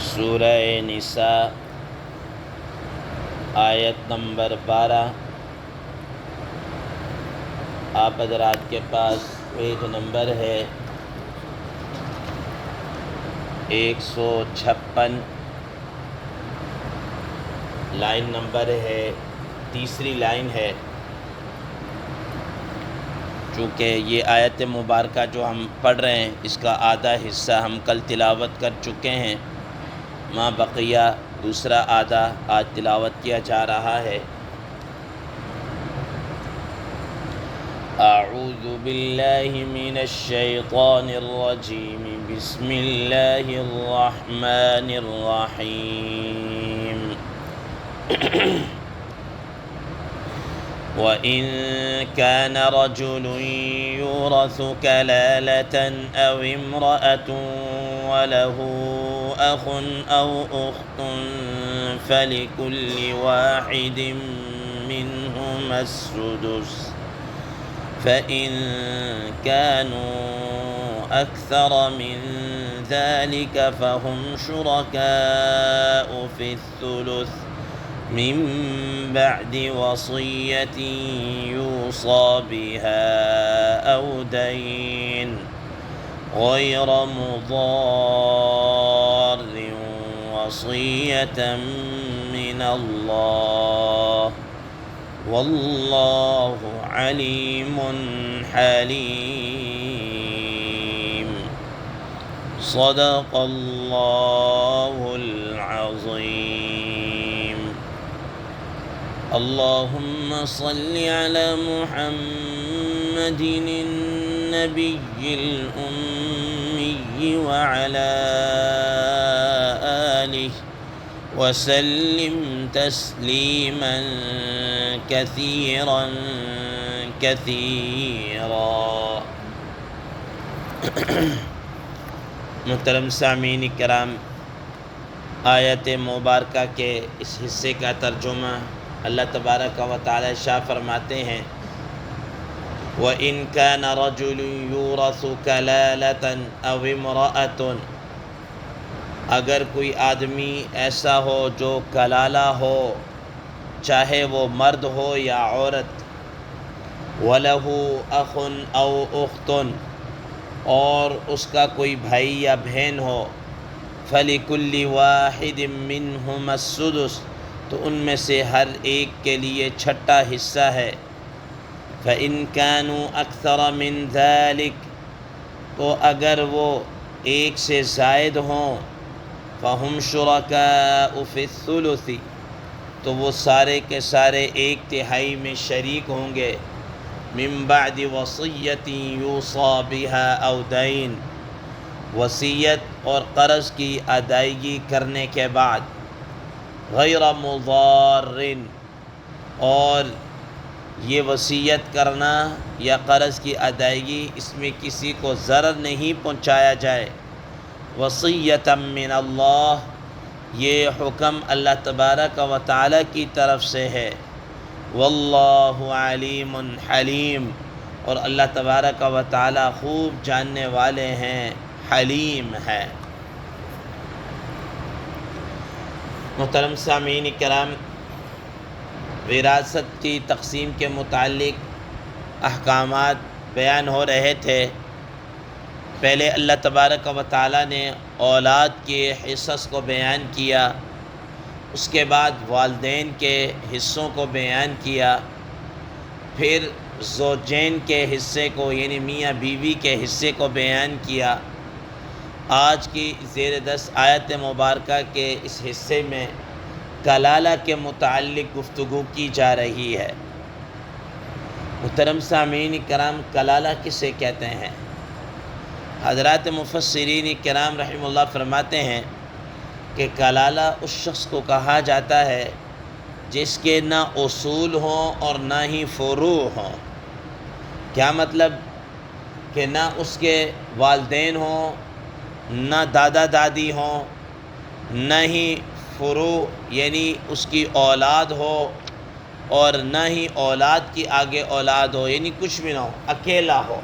سورہ نساء آیت نمبر 12۔ آپ حضرات کے پاس پیج نمبر ہے 156، لائن نمبر ہے تیسری لائن ہے۔ چونکہ یہ آیت مبارکہ جو ہم پڑھ رہے ہیں اس کا آدھا حصہ ہم کل تلاوت کر چکے ہیں، ما بقیہ دوسرا آدھا آج تلاوت کیا جا رہا ہے۔ اعوذ باللہ من الشیطان الرجیم، بسم اللہ الرحمن الرحیم۔ وَإِن كَانَ رَجُلٌ يُورَثُ كَلَالَةً أَوْ امْرَأَةٌ وَلَهُ أَخٌ أَوْ أُخْتٌ فَلِكُلِّ وَاحِدٍ مِّنْهُمَا السُّدُسُ فَإِن كَانُوا أَكْثَرَ مِن ذَلِكَ فَهُمْ شُرَكَاءُ فِي الثُّلُثِ من بعد وصية يوصى بها أو دين غير مضار وصية من الله والله عليم حليم۔ صدق الله العظيم۔ اللهم صل على محمد النبي الأمي وعلى آله وسلم تسليما كثيرا كثيرا۔ محترم سامعین کرام، آیت مبارکہ کے اس حصے کا ترجمہ اللہ تبارک و تعالی ارشاد فرماتے ہیں، وَإِن كَانَ رَجُلٌ يُورَثُ كَلَالَةً أَوْ امْرَأَةٌ، اگر کوئی آدمی ایسا ہو جو کلالہ ہو، چاہے وہ مرد ہو یا عورت، وَلَهُ أَخٌ أَوْ أُخْتٌ، اور اس کا کوئی بھائی یا بہن ہو، فَلِكُلِّ وَاحِدٍ مِّنْهُمَا السُّدُسُ، تو ان میں سے ہر ایک کے لیے چھٹا حصہ ہے۔ فَإِن كَانُوا أَكْثَرَ مِن ذَلِكَ، تو اگر وہ ایک سے زائد ہوں، فَهُمْ شُرَكَاءُ فِي الثُّلُثِ، تو وہ سارے کے سارے ایک تہائی میں شریک ہوں گے، من بعد وصیۃ یوصی بها او دین، وصیت اور قرض کی ادائیگی کرنے کے بعد، غیر مضار، اور یہ وصیت کرنا یا قرض کی ادائیگی اس میں کسی کو ضرر نہیں پہنچایا جائے، وصیۃ من اللہ، یہ حکم اللہ تبارک و تعالی کی طرف سے ہے، واللہ علیم حلیم، اور اللہ تبارک و تعالی خوب جاننے والے ہیں، حلیم ہے۔ محترم سامعین کرام، وراثت کی تقسیم کے متعلق احکامات بیان ہو رہے تھے۔ پہلے اللہ تبارک و تعالی نے اولاد کے حصص کو بیان کیا، اس کے بعد والدین کے حصوں کو بیان کیا، پھر زوجین کے حصے کو یعنی میاں بیوی کے حصے کو بیان کیا۔ آج کی زیر دست آیت مبارکہ کے اس حصے میں کلالہ کے متعلق گفتگو کی جا رہی ہے۔ محترم سامعین کرام، کلالہ کسے کہتے ہیں؟ حضرات مفسرین کرام رحمہ اللہ فرماتے ہیں کہ کلالہ اس شخص کو کہا جاتا ہے جس کے نہ اصول ہوں اور نہ ہی فروع ہوں۔ کیا مطلب؟ کہ نہ اس کے والدین ہوں، نہ دادا دادی ہوں، نہ ہی فروع یعنی اس کی اولاد ہو، اور نہ ہی اولاد کی آگے اولاد ہو، یعنی کچھ بھی نہ ہو، اکیلا ہو۔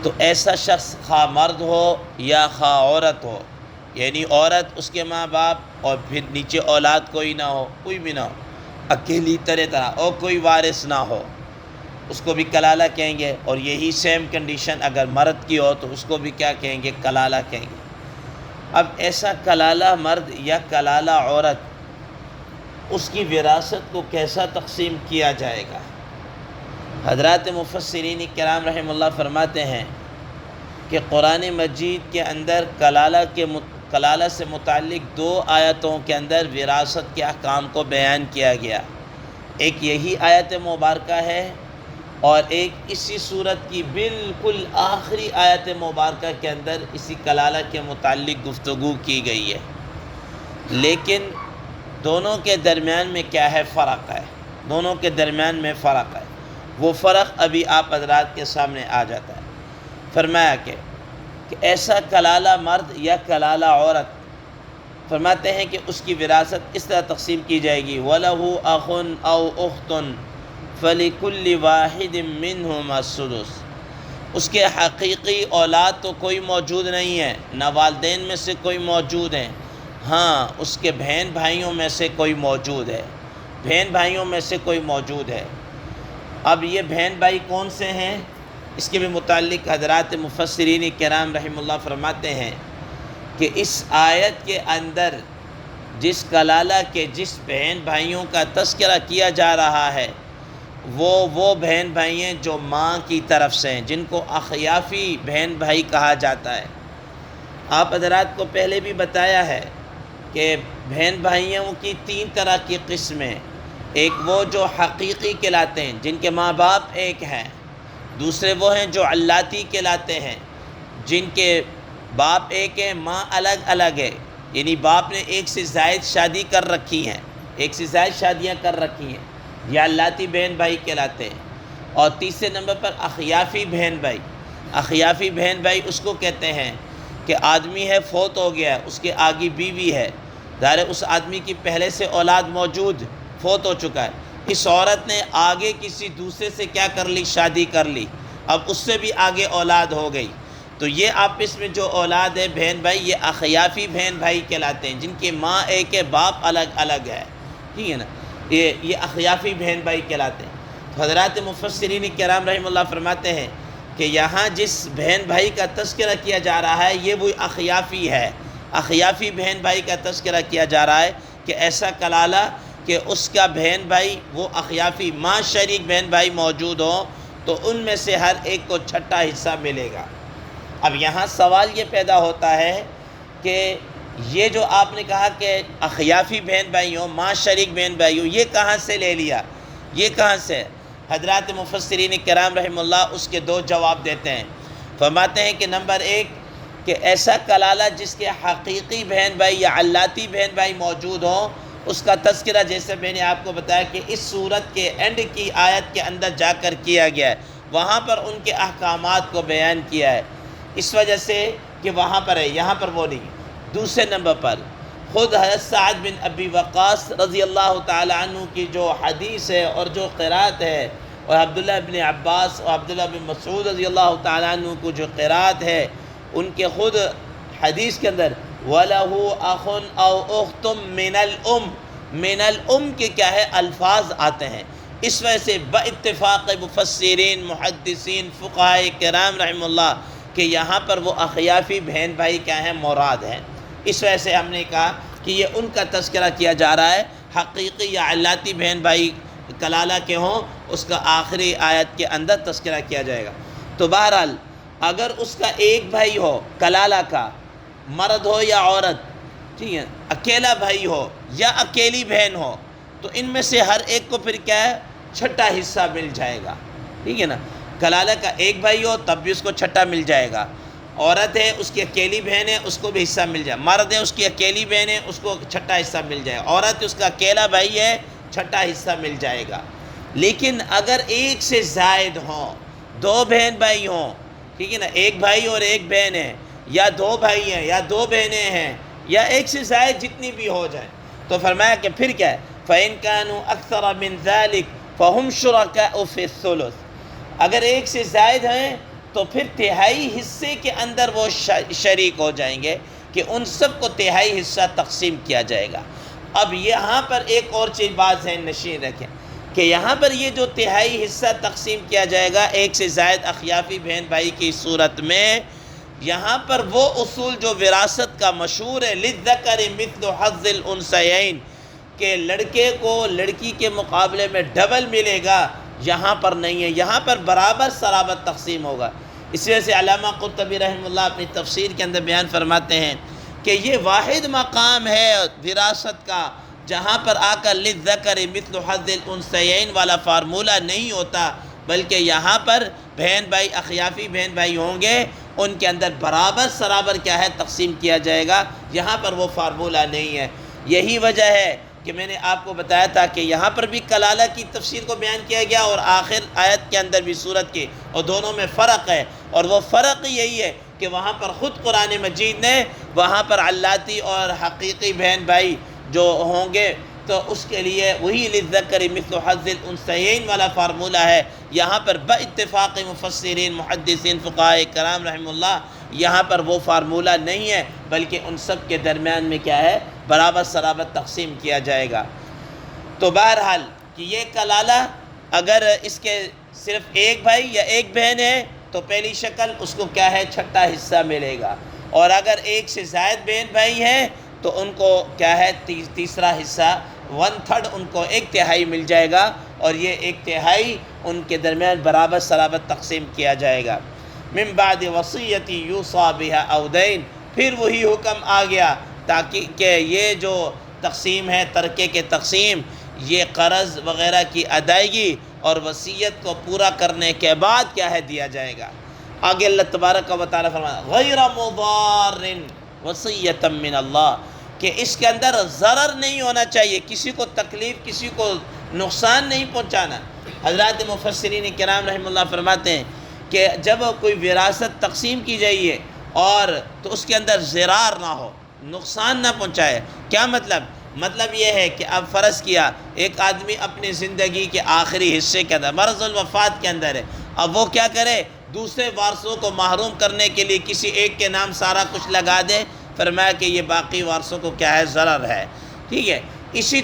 تو ایسا شخص خواہ مرد ہو یا خواہ عورت ہو، یعنی عورت، اس کے ماں باپ، اور پھر نیچے اولاد کوئی نہ ہو، کوئی بھی نہ ہو، اکیلی طرح اور کوئی وارث نہ ہو، اس کو بھی کلالہ کہیں گے۔ اور یہی سیم کنڈیشن اگر مرد کی ہو تو اس کو بھی کیا کہیں گے؟ کلالہ کہیں گے۔ اب ایسا کلالہ مرد یا کلالہ عورت، اس کی وراثت کو کیسا تقسیم کیا جائے گا؟ حضرات مفسرین کرام رحمہ اللہ فرماتے ہیں کہ قرآن مجید کے اندر کلالہ سے متعلق 2 آیتوں کے اندر وراثت کے احکام کو بیان کیا گیا۔ ایک یہی آیت مبارکہ ہے، اور ایک اسی صورت کی بالکل آخری آیت مبارکہ کے اندر اسی کلالہ کے متعلق گفتگو کی گئی ہے۔ لیکن دونوں کے درمیان میں کیا ہے؟ فرق ہے۔ دونوں کے درمیان میں فرق ہے۔ وہ فرق ابھی آپ حضرات کے سامنے آ جاتا ہے۔ فرمایا کہ ایسا کلالہ مرد یا کلالہ عورت، فرماتے ہیں کہ اس کی وراثت اس طرح تقسیم کی جائے گی: وَلَهُ أَخٌ أَوْ أُخْتٌ فَلِكُلِّ وَاحِدٍ مِّنْهُمَا السُّدُسُ۔ اس کے حقیقی اولاد تو کوئی موجود نہیں ہے، نہ والدین میں سے کوئی موجود ہیں، ہاں اس کے بہن بھائیوں میں سے کوئی موجود ہے، بہن بھائیوں میں سے کوئی موجود ہے۔ اب یہ بہن بھائی کون سے ہیں؟ اس کے بھی متعلق حضرات مفسرین کرام رحمہ اللہ فرماتے ہیں کہ اس آیت کے اندر جس کلالہ کے جس بہن بھائیوں کا تذکرہ کیا جا رہا ہے وہ بہن بھائی ہیں جو ماں کی طرف سے ہیں، جن کو اخیافی بہن بھائی کہا جاتا ہے۔ آپ حضرات کو پہلے بھی بتایا ہے کہ بہن بھائیوں کی 3 طرح کی قسمیں، ایک وہ جو حقیقی کہلاتے ہیں، جن کے ماں باپ ایک ہیں، دوسرے وہ ہیں جو علاتی کہلاتے ہیں، جن کے باپ ایک ہے، ماں الگ الگ ہے، یعنی باپ نے ایک سے زائد شادی کر رکھی ہیں، ایک سے زائد شادیاں کر رکھی ہیں، یہ علاتی بہن بھائی کہلاتے ہیں۔ اور تیسرے نمبر پر اخیافی بہن بھائی۔ اخیافی بہن بھائی اس کو کہتے ہیں کہ آدمی ہے، فوت ہو گیا، اس کے آگے بیوی ہے، ظاہر اس آدمی کی پہلے سے اولاد موجود، فوت ہو چکا ہے، اس عورت نے آگے کسی دوسرے سے کیا کر لی؟ شادی کر لی، اب اس سے بھی آگے اولاد ہو گئی، تو یہ آپس میں جو اولاد ہے بہن بھائی، یہ اخیافی بہن بھائی کہلاتے ہیں، جن کی ماں ایک ہے، باپ الگ الگ ہے، ٹھیک ہے نا، یہ اخیافی بہن بھائی کہلاتے ہیں۔ تو حضرات مفسرین کرام رحمہ اللہ فرماتے ہیں کہ یہاں جس بہن بھائی کا تذکرہ کیا جا رہا ہے یہ وہی اخیافی ہے، اخیافی بہن بھائی کا تذکرہ کیا جا رہا ہے کہ ایسا کلالہ کہ اس کا بہن بھائی وہ اخیافی ماں شریک بہن بھائی موجود ہوں تو ان میں سے ہر ایک کو چھٹا حصہ ملے گا۔ اب یہاں سوال یہ پیدا ہوتا ہے کہ یہ جو آپ نے کہا کہ اخیافی بہن بھائی ہوں، ماں شریک بہن بھائی ہوں، یہ کہاں سے لے لیا؟ یہ کہاں سے؟ حضرات مفسرین کرام رحمہ اللہ اس کے 2 جواب دیتے ہیں۔ فرماتے ہیں کہ نمبر 1 کہ ایسا کلالہ جس کے حقیقی بہن بھائی یا علاتی بہن بھائی موجود ہوں، اس کا تذکرہ جیسے میں نے آپ کو بتایا کہ اس صورت کے اینڈ کی آیت کے اندر جا کر کیا گیا ہے، وہاں پر ان کے احکامات کو بیان کیا ہے، اس وجہ سے کہ وہاں پر ہے، یہاں پر وہ نہیں۔ دوسرے نمبر پر خود حضرت سعد بن ابی وقاص رضی اللہ تعالی عنہ کی جو حدیث ہے اور جو قرات ہے، اور عبداللہ بن عباس اور عبداللہ بن مسعود رضی اللہ تعالی عنہ کو جو قرات ہے، ان کے خود حدیث کے اندر وَلَهُ أَخٌ أَوْ أُخْتٌ مِّنَ الْأُمِّ، من الام کے کیا ہے الفاظ آتے ہیں، اس وجہ سے باتفاق مفسرین محدثین فقہاء کرام رحم اللہ کہ یہاں پر وہ اخیافی بہن بھائی کیا ہیں؟ مراد ہیں۔ اس وجہ سے ہم نے کہا کہ یہ ان کا تذکرہ کیا جا رہا ہے، حقیقی یا علاتی بہن بھائی کلالہ کے ہوں اس کا آخری آیت کے اندر تذکرہ کیا جائے گا۔ تو بہرحال اگر اس کا ایک بھائی ہو کلالہ کا، مرد ہو یا عورت، ٹھیک ہے، اکیلا بھائی ہو یا اکیلی بہن ہو، تو ان میں سے ہر ایک کو پھر کیا ہے؟ چھٹا حصہ مل جائے گا، ٹھیک ہے نا۔ کلالہ کا ایک بھائی ہو تب بھی اس کو چھٹا مل جائے گا، عورت ہے اس کی اکیلی بہن ہے اس کو بھی حصہ مل جائے گا، مرد ہے اس کی اکیلی بہن ہے اس کو چھٹا حصہ مل جائے گا، عورت اس کا اکیلا بھائی ہے چھٹا حصہ مل جائے گا۔ لیکن اگر ایک سے زائد ہوں، 2 بہن بھائی ہوں، ٹھیک ہے نا، ایک بھائی اور ایک بہن ہے، یا 2 بھائی ہیں یا 2 بہنیں ہیں، یا ایک سے زائد جتنی بھی ہو جائیں، تو فرمایا کہ پھر کیا ہے؟ فَإِن كَانُوا أَكْثَرَ مِن ذَلِكَ فَهُمْ شُرَكَاءُ فِي الثُّلُثِ، اگر ایک سے زائد ہیں تو پھر تہائی حصے کے اندر وہ شریک ہو جائیں گے، کہ ان سب کو تہائی حصہ تقسیم کیا جائے گا۔ اب یہاں پر ایک اور چیز بات ذہن نشین رکھیں کہ یہاں پر یہ جو تہائی حصہ تقسیم کیا جائے گا ایک سے زائد اخیافی بہن بھائی کی صورت میں، یہاں پر وہ اصول جو وراثت کا مشہور ہے للذکر مثل حظ الانثیین، کہ لڑکے کو لڑکی کے مقابلے میں ڈبل ملے گا، یہاں پر نہیں ہے، یہاں پر برابر سرابر تقسیم ہوگا۔ اس وجہ سے علامہ قرطبی رحمہ اللہ اپنی تفسیر کے اندر بیان فرماتے ہیں کہ یہ واحد مقام ہے وراثت کا جہاں پر آ کر للذکر مثل حظ الانثیین والا فارمولہ نہیں ہوتا، بلکہ یہاں پر بہن بھائی اخیافی بہن بھائی ہوں گے، ان کے اندر برابر سرابر کیا ہے تقسیم کیا جائے گا، یہاں پر وہ فارمولہ نہیں ہے۔ یہی وجہ ہے کہ میں نے آپ کو بتایا تھا کہ یہاں پر بھی کلالہ کی تفسیر کو بیان کیا گیا اور آخر آیت کے اندر بھی سورت کے، اور دونوں میں فرق ہے، اور وہ فرق یہی ہے کہ وہاں پر خود قرآن مجید نے وہاں پر علاتی اور حقیقی بہن بھائی جو ہوں گے تو اس کے لیے وہی للذکر مثل حظ الانثیین والا فارمولہ ہے۔ یہاں پر باتفاق مفسرین محدثین فقہاء کرام رحمہ اللہ یہاں پر وہ فارمولہ نہیں ہے، بلکہ ان سب کے درمیان میں کیا ہے برابر سرابر تقسیم کیا جائے گا۔ تو بہرحال کہ یہ کلالہ اگر اس کے صرف ایک بھائی یا ایک بہن ہے تو پہلی شکل اس کو کیا ہے چھٹا حصہ ملے گا، اور اگر ایک سے زائد بہن بھائی ہیں تو ان کو کیا ہے تیسرا حصہ 1/3 ان کو 1/3 مل جائے گا، اور یہ 1/3 ان کے درمیان برابر سرابر تقسیم کیا جائے گا۔ من بعد وصیت یوصی بہا او دین، پھر وہی حکم آ گیا تاکہ کہ یہ جو تقسیم ہے ترکے کے تقسیم، یہ قرض وغیرہ کی ادائیگی اور وصیت کو پورا کرنے کے بعد کیا ہے دیا جائے گا۔ آگے اللہ تبارک و تعالیٰ فرماتا غیر مضار وصیۃ من اللہ، کہ اس کے اندر ضرر نہیں ہونا چاہیے، کسی کو تکلیف کسی کو نقصان نہیں پہنچانا۔ حضرات مفسرین کرام رحمہ اللہ فرماتے ہیں کہ جب کوئی وراثت تقسیم کی جائے اور تو اس کے اندر ضرار نہ ہو، نقصان نہ پہنچائے۔ کیا مطلب یہ ہے کہ اب فرض کیا ایک آدمی اپنی زندگی کے آخری حصے کے اندر مرض الوفات کے اندر ہے، اب وہ کیا کرے دوسرے وارثوں کو محروم کرنے کے لیے کسی ایک کے نام سارا کچھ لگا دے، فرمایا کہ یہ باقی وارثوں کو کیا ہے ضرر ہے، ٹھیک ہے۔ اسی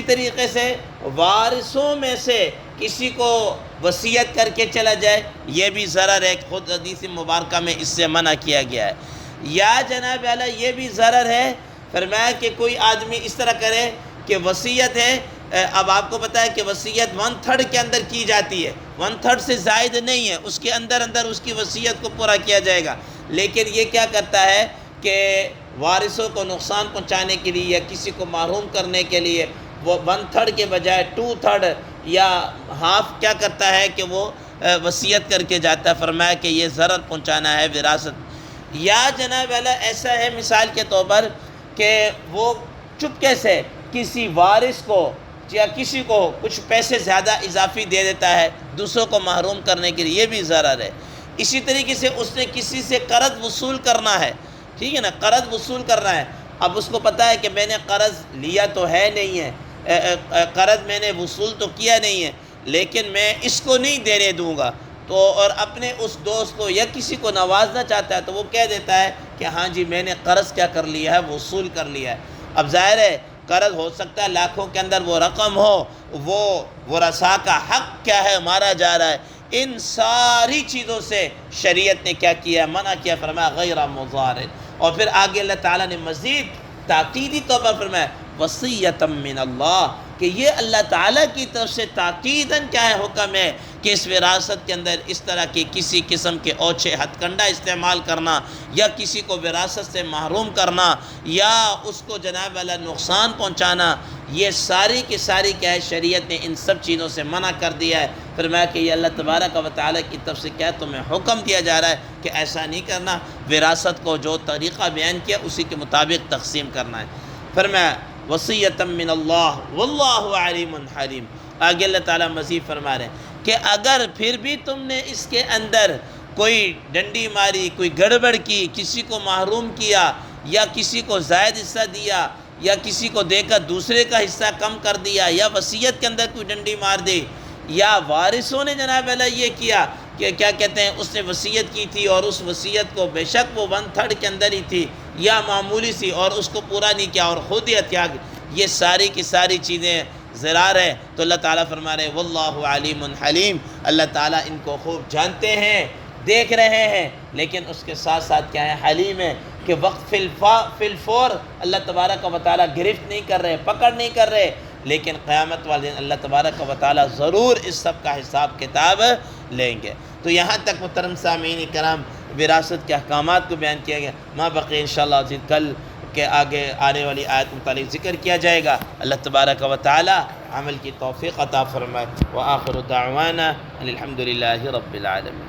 طریقے سے وارثوں میں سے کسی کو وصیت کر کے چلا جائے یہ بھی ضرر ہے، خود حدیث مبارکہ میں اس سے منع کیا گیا ہے۔ یا جناب اعلیٰ یہ بھی ضرر ہے، فرمایا کہ کوئی آدمی اس طرح کرے کہ وصیت ہے، اب آپ کو پتہ ہے کہ وصیت 1/3 کے اندر کی جاتی ہے، 1/3 سے زائد نہیں ہے، اس کے اندر اس کی وصیت کو پورا کیا جائے گا، لیکن یہ کیا کرتا ہے کہ وارثوں کو نقصان پہنچانے کے لیے یا کسی کو محروم کرنے کے لیے وہ 1/3 کے بجائے 2/3 یا ہاف کیا کرتا ہے کہ وہ وصیت کر کے جاتا ہے، فرمایا کہ یہ ضرر پہنچانا ہے وراثت۔ یا جناب اعلیٰ ایسا ہے مثال کے طور پر کہ وہ چپکے سے کسی وارث کو یا کسی کو کچھ پیسے زیادہ اضافی دے دیتا ہے دوسروں کو محروم کرنے کے لیے، یہ بھی ضرر ہے۔ اسی طریقے سے اس نے کسی سے قرض وصول کرنا ہے، ٹھیک ہے نا، قرض وصول کرنا ہے، اب اس کو پتہ ہے کہ میں نے قرض لیا تو ہے نہیں ہے، قرض میں نے وصول تو کیا نہیں ہے، لیکن میں اس کو نہیں دینے دوں گا، تو اور اپنے اس دوست کو یا کسی کو نوازنا چاہتا ہے تو وہ کہہ دیتا ہے کہ ہاں جی میں نے قرض کیا کر لیا ہے وصول کر لیا ہے۔ اب ظاہر ہے قرض ہو سکتا ہے لاکھوں کے اندر وہ رقم ہو، وہ ورثاء کا حق کیا ہے مارا جا رہا ہے، ان ساری چیزوں سے شریعت نے کیا کیا منع کیا، فرمایا غیر مضار۔ اور پھر آگے اللہ تعالیٰ نے مزید تاکیدی طور پر فرمایا وصیۃ من اللہ، کہ یہ اللہ تعالیٰ کی طرف سے تاکیداً کیا ہے حکم ہے کہ اس وراثت کے اندر اس طرح کے کسی قسم کے اوچھے ہتھ کنڈا استعمال کرنا یا کسی کو وراثت سے محروم کرنا یا اس کو جناب اللہ نقصان پہنچانا، یہ ساری کی ساری کیا ہے شریعت نے ان سب چیزوں سے منع کر دیا ہے۔ فرمایا کہ یہ اللہ تبارک و تعالیٰ کی طرف سے کیا تمہیں حکم دیا جا رہا ہے کہ ایسا نہیں کرنا، وراثت کو جو طریقہ بیان کیا اسی کے مطابق تقسیم کرنا ہے۔ فرمایا وصیۃ من اللہ واللہ علیم حلیم۔ آگے اللہ تعالیٰ مزید فرما رہے ہیں کہ اگر پھر بھی تم نے اس کے اندر کوئی ڈنڈی ماری، کوئی گڑبڑ کی، کسی کو محروم کیا یا کسی کو زائد حصہ دیا یا کسی کو دے کر دوسرے کا حصہ کم کر دیا یا وصیت کے اندر کوئی ڈنڈی مار دی، یا وارثوں نے جناب اللہ یہ کیا کہ کہ کیا کہتے ہیں اس نے وصیت کی تھی اور اس وصیت کو بے شک وہ 1/3 کے اندر ہی تھی یا معمولی سی اور اس کو پورا نہیں کیا اور خود ہی ہتھیار، یہ ساری کی ساری چیزیں زرار ہے، تو اللہ تعالیٰ فرما رہے واللہ علیم حلیم، اللہ تعالیٰ ان کو خوب جانتے ہیں، دیکھ رہے ہیں، لیکن اس کے ساتھ ساتھ کیا ہے، حلیم ہے کہ وقت فی الفور اللہ تبارک و تعالیٰ گرفت نہیں کر رہے، پکڑ نہیں کر رہے، لیکن قیامت والے دن اللہ تبارک و تعالیٰ ضرور اس سب کا حساب کتاب لیں گے۔ تو یہاں تک محترم سامعین کرام وراثت کے احکامات کو بیان کیا گیا، ما بقی انشاءاللہ عزیز کل کے آگے آنے والی آیت کے متعلق ذکر کیا جائے گا۔ اللہ تبارک و تعالیٰ عمل کی توفیق عطا فرمائے۔ وآخر دعوانا الحمد للہ رب العالمین۔